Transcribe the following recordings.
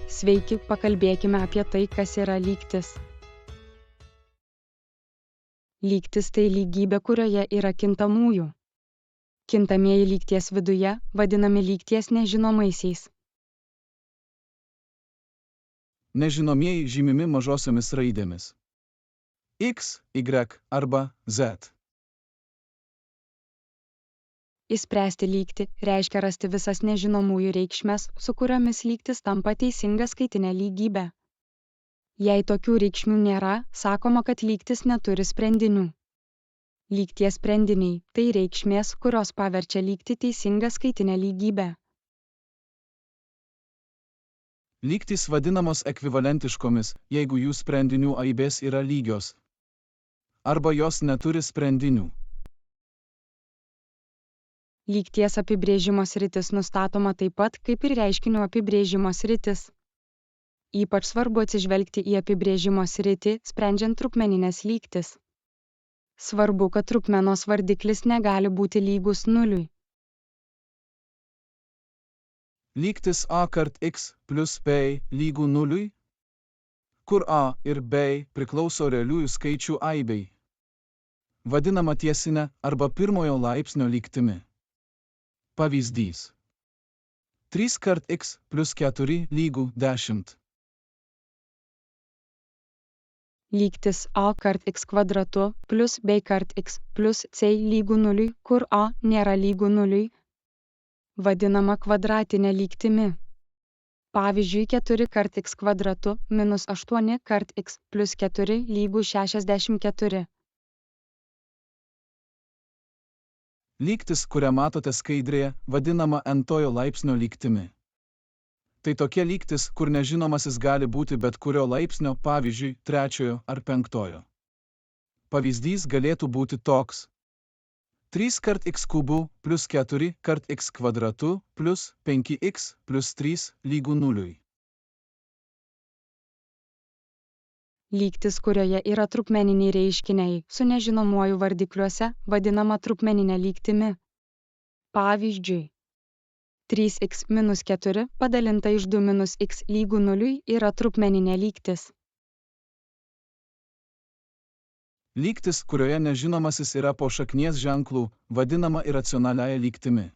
Sveiki, pakalbėkime apie tai, kas yra lygtis. Lygtis tai lygybė, kurioje yra kintamųjų. Kintamieji lygties viduje vadinami lygties nežinomaisiais. Nežinomieji žymimi mažosiomis raidėmis. X, Y arba Z. Išspręsti lygtį reiškia rasti visas nežinomųjų reikšmes, su kuriomis lygtis tampa teisinga skaitinė lygybė. Jei tokių reikšmių nėra, sakoma, kad lygtis neturi sprendinių. Lygties sprendiniai – tai reikšmės, kurios paverčia lygtį teisingą skaitinę lygybę. Lygtys vadinamos ekvivalentiškomis, jeigu jų sprendinių aibės yra lygios. Arba jos neturi sprendinių. Lygties apibrėžimo sritis nustatoma taip pat, kaip ir reiškinio apibrėžimo sritis. Ypač svarbu atsižvelgti į apibrėžimo sritį, sprendžiant trupmenines lygtis. Svarbu, kad trupmenos vardiklis negali būti lygus nuliui. Lygtis A kart X plus B lygu nuliui, kur A ir B priklauso realiųjų skaičių aibei. Vadinama tiesinė arba pirmojo laipsnio lygtimi. Pavyzdys. 3 kart X plus 4 lygu 10. Lygtis A kart X kvadratu plus B kart X plus C lygu nuliui, kur A nėra lygu nuliui, vadinama kvadratinė lygtimi. Pavyzdžiui, 4 kart X kvadratu minus 8 kart X plus 4 lygu 64. Lygtis, kurią matote skaidrėje, vadinama n-tojo laipsnio lygtimi. Tai tokia lygtis, kur nežinomasis gali būti bet kurio laipsnio, pavyzdžiui, 3 ar 5. Pavyzdys galėtų būti toks. 3 kart x kubu plus 4 kart x kvadratu plus 5x plus 3 lygu nuliui. Lygtis, kurioje yra trupmeniniai reiškiniai su nežinomuoju vardikliuose, vadinama trupmeninė lygtimi. Pavyzdžiui, 3x minus 4 padalinta iš 2 minus x lygu nuliui yra trupmeninė lygtis. Lygtis, kurioje nežinomasis yra po šaknies ženklų, vadinama iracionaliąja lygtimi.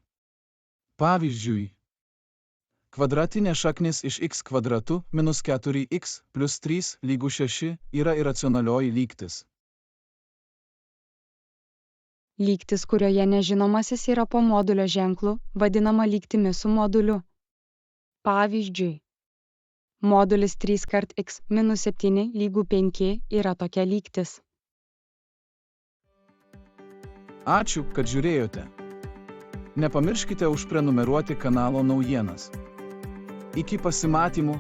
Pavyzdžiui, kvadratinė šaknis iš x kvadratu minus 4x plus 3 lygu 6 yra iracionalioji lygtis. Lygtis, kurioje nežinomasis yra po modulio ženklu, vadinama lygtimi su moduliu. Pavyzdžiui, modulis 3 kart x minus 7 lygu 5 yra tokia lygtis. Ačiū, kad žiūrėjote. Nepamirškite užprenumeruoti kanalo naujienas. Iki pasimatymų.